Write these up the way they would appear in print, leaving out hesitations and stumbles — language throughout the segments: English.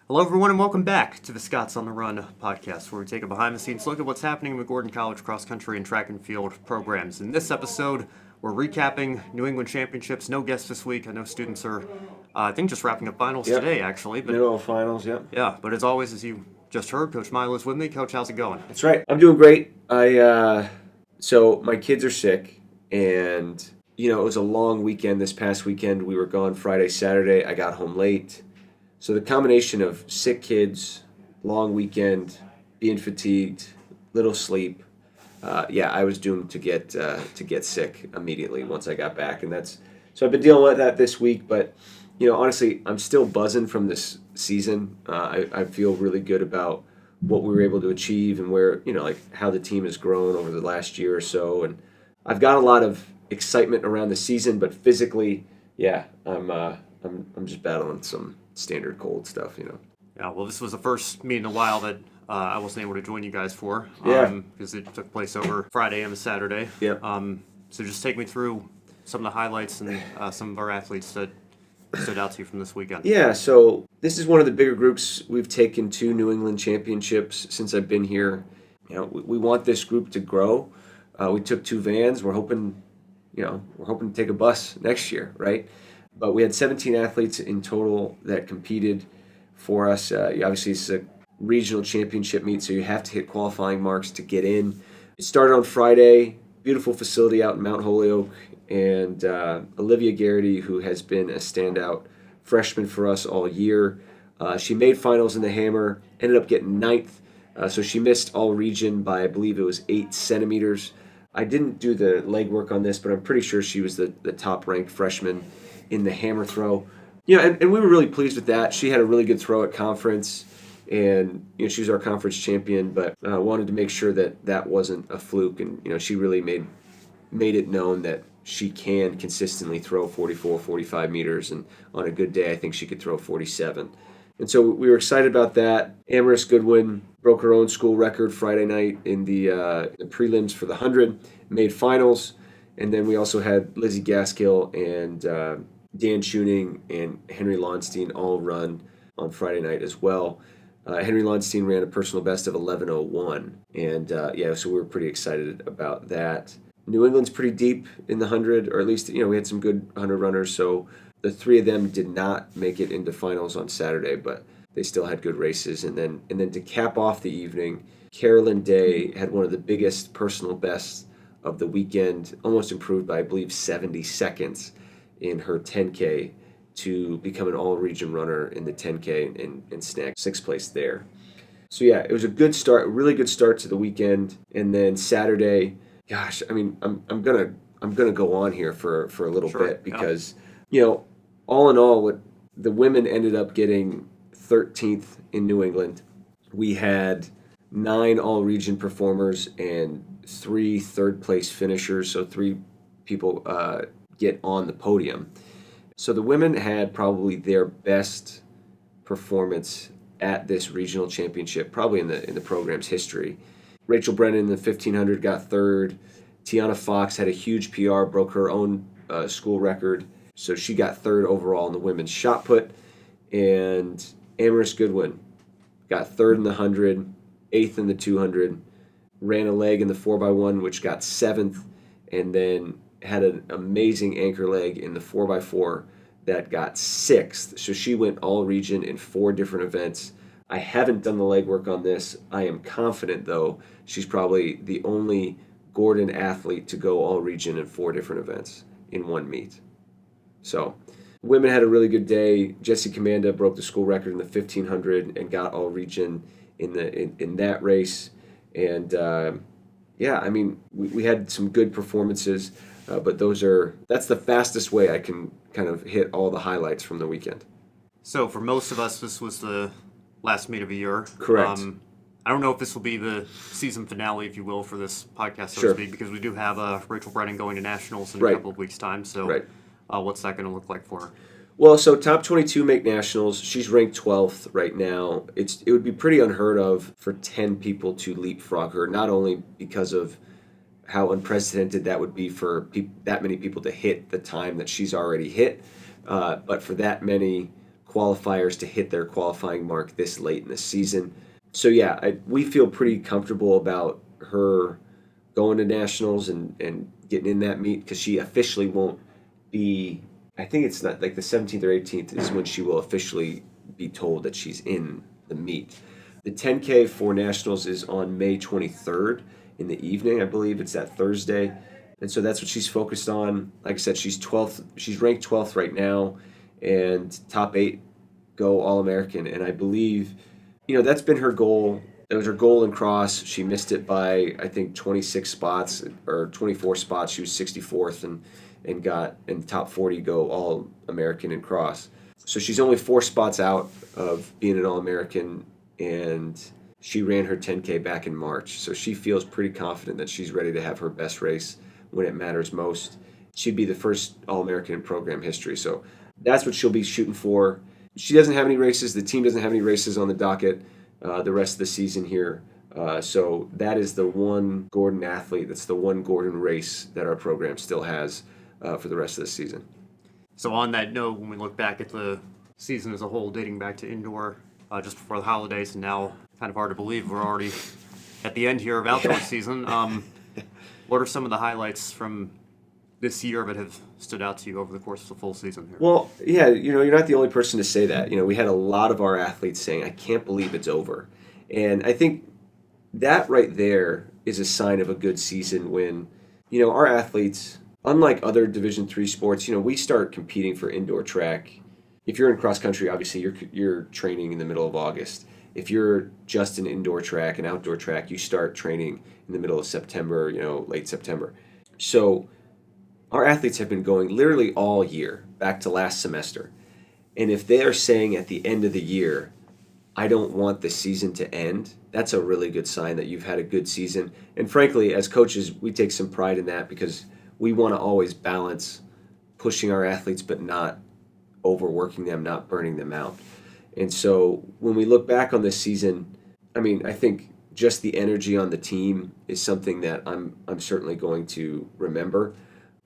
Hello, everyone, and welcome back to the Scots on the Run podcast, where we take a behind-the-scenes look at what's happening in the Gordon College cross-country and track and field programs. In this episode, we're recapping New England Championships. No guests this week. I know students are, I think, just wrapping up finals today, actually. But middle of finals, yep. yeah, but as always, as you just heard, Coach Miela is with me. Coach, how's it going? That's right. I'm doing great. So my kids are sick, and it was a long weekend this past weekend. We were gone Friday, Saturday. I got home late. So the combination of sick kids, long weekend, being fatigued, little sleep, I was doomed to get sick immediately once I got back, and so I've been dealing with that this week. But honestly, I'm still buzzing from this season. I feel really good about what we were able to achieve and where how the team has grown over the last year or so, and I've got a lot of excitement around the season. But physically, I'm just battling some standard cold stuff. Yeah, well, this was the first meet in a while that I wasn't able to join you guys for. Because it took place over Friday and Saturday. Yeah. So just take me through some of the highlights and some of our athletes that stood out to you from this weekend. Yeah, so this is one of the bigger groups we've taken to New England Championships since I've been here. We want this group to grow. We took 2 vans. We're hoping to take a bus next year, right? But we had 17 athletes in total that competed for us. Obviously, it's a regional championship meet, so you have to hit qualifying marks to get in. It started on Friday. Beautiful facility out in Mount Holyoke. And Olivia Garrity, who has been a standout freshman for us all year, she made finals in the hammer, ended up getting 9th. So she missed all region by, I believe it was 8 centimeters. I didn't do the legwork on this, but I'm pretty sure she was the top-ranked freshman in the hammer throw. And we were really pleased with that. She had a really good throw at conference, and she was our conference champion, but wanted to make sure that wasn't a fluke. And she really made it known that she can consistently throw 44, 45 meters, and on a good day, I think she could throw 47. And so we were excited about that. Amaris Goodwin broke her own school record Friday night in the prelims for the 100, made finals, and then we also had Lizzie Gaskill and Dan Tuning and Henry Lonstein all run on Friday night as well. Henry Lonstein ran a personal best of 11:01, and so we were pretty excited about that. New England's pretty deep in the 100, or at least we had some good 100 runners. So the 3 of them did not make it into finals on Saturday, but they still had good races. And then to cap off the evening, Carolyn Day had one of the biggest personal bests of the weekend, almost improved by I believe 70 seconds in her 10K to become an all-region runner in the 10K and snag 6th place there. So it was a good start, a really good start to the weekend. And then Saturday, gosh, I mean, I'm gonna go on here for a little bit because all in all, what the women ended up getting 13th in New England. We had 9 all-region performers and 3 third-place finishers, so 3 people get on the podium. So the women had probably their best performance at this regional championship, probably in the program's history. Rachel Brennan in the 1500 got 3rd. Tiana Fox had a huge PR, broke her own school record, so she got 3rd overall in the women's shot put. And Amaris Goodwin got 3rd in the 100, 8th in the 200, ran a leg in the 4x1, which got 7th, and then had an amazing anchor leg in the 4x4 that got 6th. So she went all region in 4 different events. I haven't done the legwork on this. I am confident, though, she's probably the only Gordon athlete to go all region in 4 different events in one meet. So women had a really good day. Jessie Commanda broke the school record in the 1500 and got all region in that race. And we had some good performances, but that's the fastest way I can kind of hit all the highlights from the weekend. So for most of us, this was the last meet of the year. Correct. I don't know if this will be the season finale, if you will, for this podcast, so to speak, because we do have Rachel Brennan going to nationals in a couple of weeks' time. So what's that going to look like for her? Well, so top 22 make nationals. She's ranked 12th right now. It would be pretty unheard of for 10 people to leapfrog her, not only because of how unprecedented that would be for that many people to hit the time that she's already hit, but for that many qualifiers to hit their qualifying mark this late in the season. So yeah, we feel pretty comfortable about her going to nationals and getting in that meet, because she officially won't be, I think it's not like the 17th or 18th is when she will officially be told that she's in the meet. The 10K for nationals is on May 23rd in the evening, I believe. It's that Thursday. And so that's what she's focused on. Like I said, she's 12th. She's ranked 12th right now, and top 8 go All-American. And I believe, that's been her goal. It was her goal in cross. She missed it by, I think, 26 spots or 24 spots. She was 64th and got in the top 40 go All-American in cross. So she's only 4 spots out of being an All-American, and she ran her 10K back in March. So she feels pretty confident that she's ready to have her best race when it matters most. She'd be the first All-American in program history. So that's what she'll be shooting for. She doesn't have any races. The team doesn't have any races on the docket the rest of the season here. So that is the one Gordon athlete, that's the one Gordon race that our program still has for the rest of the season. So on that note, when we look back at the season as a whole, dating back to indoor just before the holidays, and now kind of hard to believe we're already at the end here of outdoor season. What are some of the highlights from this year that have stood out to you over the course of the full season here? Well, yeah, you're not the only person to say that. We had a lot of our athletes saying, "I can't believe it's over." And I think that right there is a sign of a good season when, our athletes, unlike other Division III sports, we start competing for indoor track. If you're in cross country, obviously you're training in the middle of August. If you're just an indoor track and outdoor track, you start training in the middle of September, late September. So our athletes have been going literally all year, back to last semester. And if they are saying at the end of the year, "I don't want the season to end," that's a really good sign that you've had a good season. And frankly, as coaches, we take some pride in that, because we want to always balance pushing our athletes but not overworking them, not burning them out. And so when we look back on this season, I think just the energy on the team is something that I'm certainly going to remember.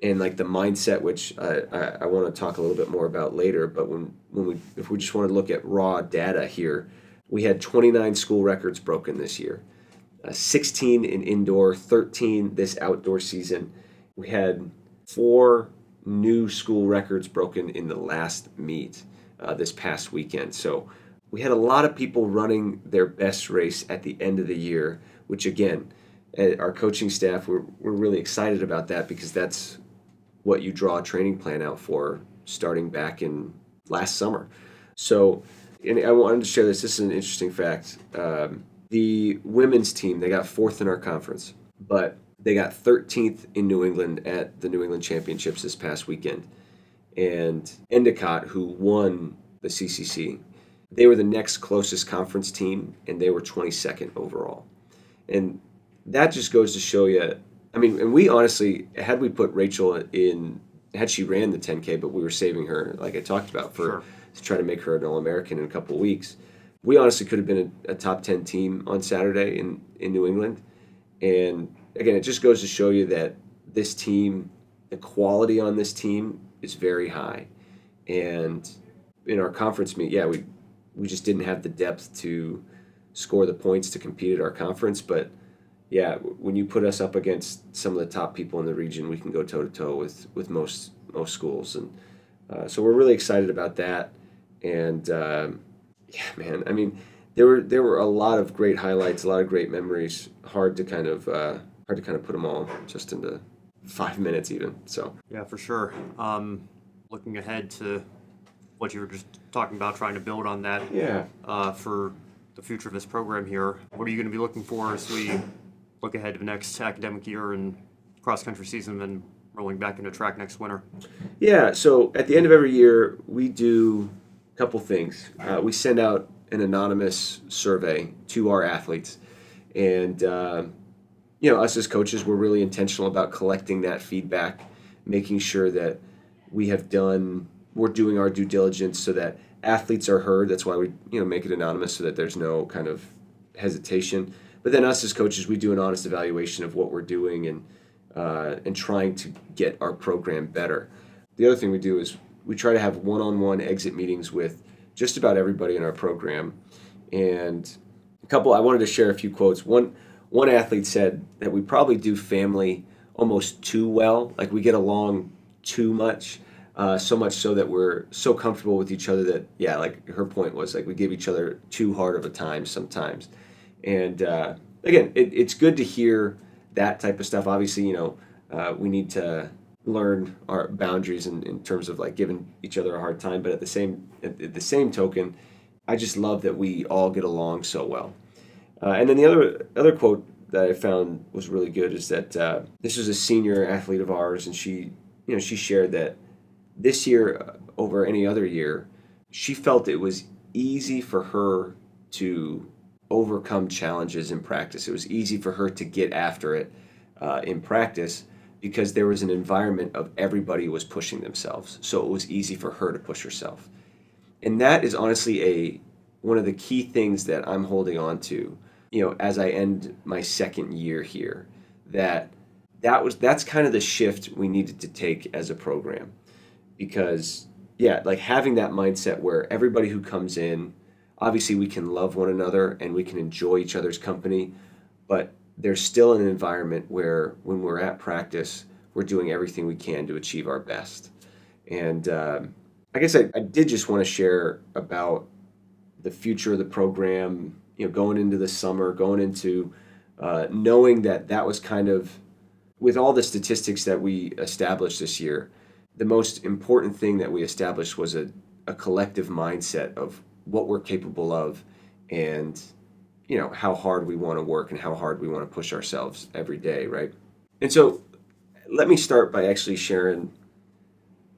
And like the mindset, which I want to talk a little bit more about later, but if we just want to look at raw data here, we had 29 school records broken this year, 16 in indoor, 13 this outdoor season. We had 4 new school records broken in the last meet this past weekend. So we had a lot of people running their best race at the end of the year, which again, our coaching staff, we're really excited about that, because that's what you draw a training plan out for starting back in last summer. So, and I wanted to share this. This is an interesting fact. The women's team, they got 4th in our conference, but they got 13th in New England at the New England Championships this past weekend. And Endicott, who won the CCC, they were the next closest conference team, and they were 22nd overall. And that just goes to show you, and we honestly, had we put Rachel in, had she ran the 10K, but we were saving her, like I talked about, to try to make her an All-American in a couple of weeks, we honestly could have been a top 10 team on Saturday in New England. And again, it just goes to show you that this team, the quality on this team is very high. And in our conference meet, we just didn't have the depth to score the points to compete at our conference. But yeah, when you put us up against some of the top people in the region, we can go toe-to-toe with most schools. And so we're really excited about that. And there were a lot of great highlights, a lot of great memories. Hard to kind of put them all just into 5 minutes even. So yeah, for sure. Looking ahead to what you were just talking about, trying to build on that. Yeah. For the future of this program here, what are you going to be looking for as we look ahead to the next academic year and cross-country season, and rolling back into track next winter? Yeah, so at the end of every year, we do a couple things. We send out an anonymous survey to our athletes. And, us as coaches, we're really intentional about collecting that feedback, making sure that we're doing our due diligence so that athletes are heard. That's why we, make it anonymous, so that there's no kind of hesitation. But then us as coaches, we do an honest evaluation of what we're doing and trying to get our program better. The other thing we do is we try to have one-on-one exit meetings with just about everybody in our program. And I wanted to share a few quotes. One athlete said that we probably do family almost too well, like we get along too much, so much so that we're so comfortable with each other that, yeah, like her point was like we give each other too hard of a time sometimes. And again, it's good to hear that type of stuff. Obviously, we need to learn our boundaries in terms of like giving each other a hard time. But at the same token, I just love that we all get along so well. And then the other quote that I found was really good is that this was a senior athlete of ours, and she shared that this year over any other year, she felt it was easy for her to overcome challenges in practice. It was easy for her to get after it in practice because there was an environment of everybody was pushing themselves. So it was easy for her to push herself. And that is honestly one of the key things that I'm holding on to, as I end my second year here, that's kind of the shift we needed to take as a program. Because yeah, like having that mindset where everybody who comes in, obviously we can love one another and we can enjoy each other's company, but there's still an environment where when we're at practice, we're doing everything we can to achieve our best. And I guess I did just want to share about the future of the program, going into the summer, going into knowing that was kind of, with all the statistics that we established this year, the most important thing that we established was a collective mindset of what we're capable of and, how hard we want to work and how hard we want to push ourselves every day, right? And so let me start by actually sharing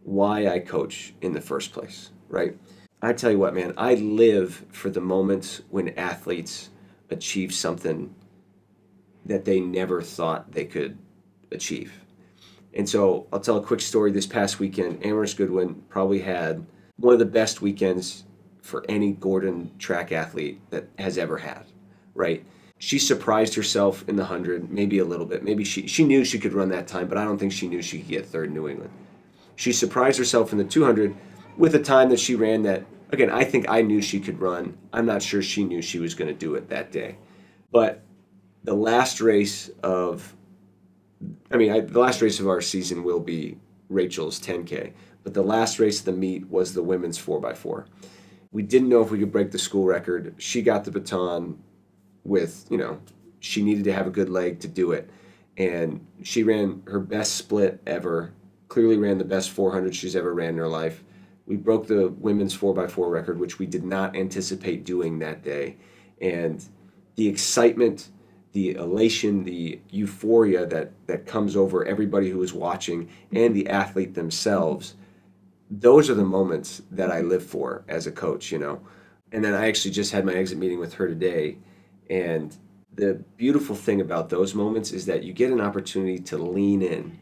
why I coach in the first place, right? I tell you what, man, I live for the moments when athletes achieve something that they never thought they could achieve. And so I'll tell a quick story. This past weekend, Amherst Goodwin probably had one of the best weekends for any Gordon track athlete that has ever had, right? She surprised herself in the 100, maybe a little bit. Maybe she knew she could run that time, but I don't think she knew she could get third in New England. She surprised herself in the 200 with a time that she ran that, again, I think I knew she could run. I'm not sure she knew she was going to do it that day. But the last race of the last race of our season will be Rachel's 10K, but the last race of the meet was the women's 4x4. We didn't know if we could break the school record. She got the baton with, she needed to have a good leg to do it. And she ran her best split ever, clearly ran the best 400 she's ever ran in her life. We broke the women's 4x4 record, which we did not anticipate doing that day. And the excitement, the elation, the euphoria that comes over everybody who is watching and the athlete themselves, those are the moments that I live for as a coach, And then I actually just had my exit meeting with her today. And the beautiful thing about those moments is that you get an opportunity to lean in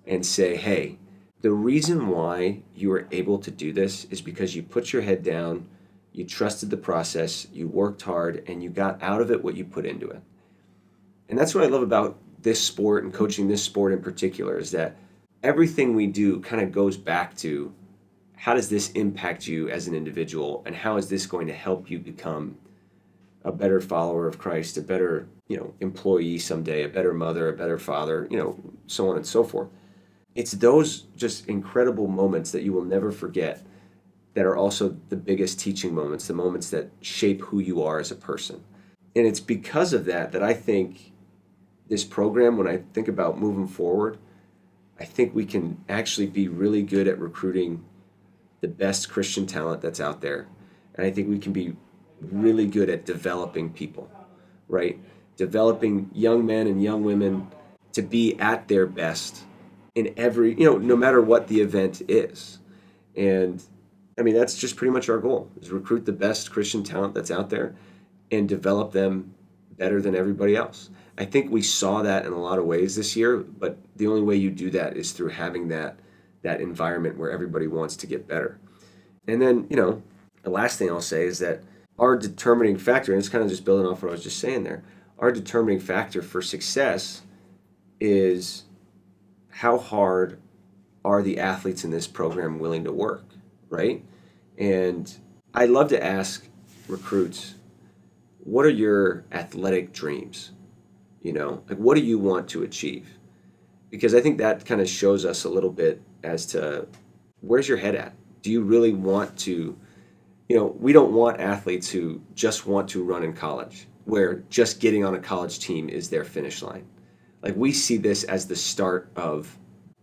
and say, hey, the reason why you were able to do this is because you put your head down, you trusted the process, you worked hard, and you got out of it what you put into it. And that's what I love about this sport and coaching this sport in particular, is that everything we do kind of goes back to how does this impact you as an individual, and how is this going to help you become a better follower of Christ, a better, employee someday, a better mother, a better father, so on and so forth. It's those just incredible moments that you will never forget that are also the biggest teaching moments, the moments that shape who you are as a person. And it's because of that I think this program, when I think about moving forward, I think we can actually be really good at recruiting the best Christian talent that's out there. And I think we can be really good at developing people, right? Developing young men and young women to be at their best in every, no matter what the event is. And that's just pretty much our goal, is recruit the best Christian talent that's out there and develop them better than everybody else. I think we saw that in a lot of ways this year, but the only way you do that is through having that environment where everybody wants to get better. And then, the last thing I'll say is that our determining factor, and it's kind of just building off what I was just saying there, our determining factor for success is how hard are the athletes in this program willing to work, right? And I love to ask recruits, what are your athletic dreams? Like what do you want to achieve? Because I think that kind of shows us a little bit as to where's your head at? Do you really want to, we don't want athletes who just want to run in college, where just getting on a college team is their finish line. Like we see this as the start of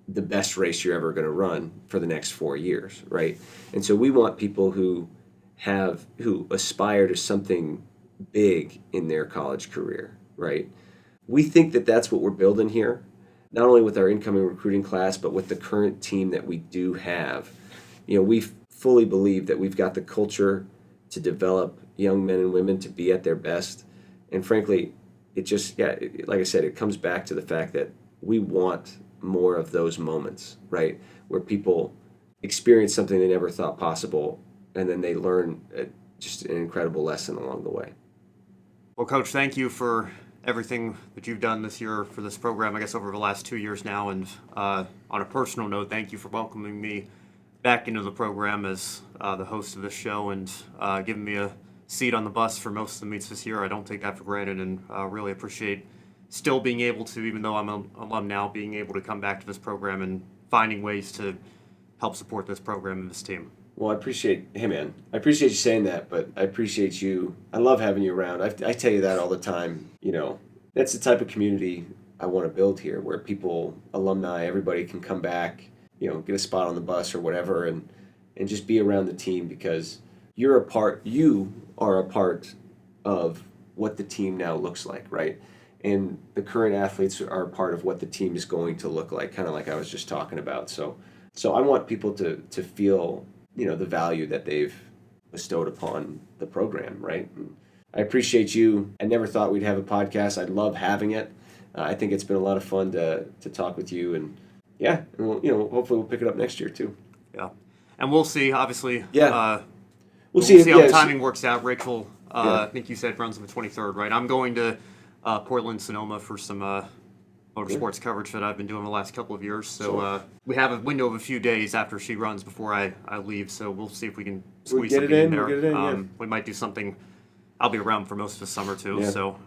the best race you're ever going to run for the next 4 years, right? And so we want people who aspire to something big in their college career, right? We think that that's what we're building here, not only with our incoming recruiting class, but with the current team that we do have. We fully believe that we've got the culture to develop young men and women to be at their best. And frankly, like I said, it comes back to the fact that we want more of those moments, right? Where people experience something they never thought possible, and then they learn just an incredible lesson along the way. Well, Coach, thank you for everything that you've done this year for this program, I guess over the last 2 years now. And on a personal note, thank you for welcoming me back into the program as the host of this show and giving me a seat on the bus for most of the meets this year. I don't take that for granted, and really appreciate still being able to, even though I'm an alum now, being able to come back to this program and finding ways to help support this program and this team. Well, I appreciate you saying that, but I appreciate you. I love having you around. I tell you that all the time. That's the type of community I want to build here, where people, alumni, everybody can come back, get a spot on the bus or whatever, and just be around the team, because you are a part of what the team now looks like, right? And the current athletes are a part of what the team is going to look like, kind of like I was just talking about. So I want people to feel the value that they've bestowed upon the program, right? And I appreciate you. I never thought we'd have a podcast. I love having it. I think it's been a lot of fun to talk with you, and and hopefully we'll pick it up next year too. Yeah, and we'll see. Obviously, we'll see how the timing works out. Rachel, I think you said runs on the 23rd, right? I'm going to Portland, Sonoma for some motorsports coverage that I've been doing the last couple of years. So we have a window of a few days after she runs before I leave. So we'll see if we can squeeze something in there. We'll get it in, We might do something. I'll be around for most of the summer too. Yeah. So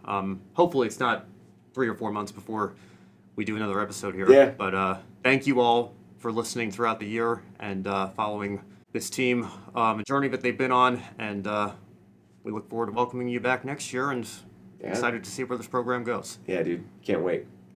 hopefully it's not 3 or 4 months before we do another episode here. Yeah. But thank you all for listening throughout the year and following this team, a journey that they've been on. And we look forward to welcoming you back next year, and excited to see where this program goes. Yeah, dude. Can't wait.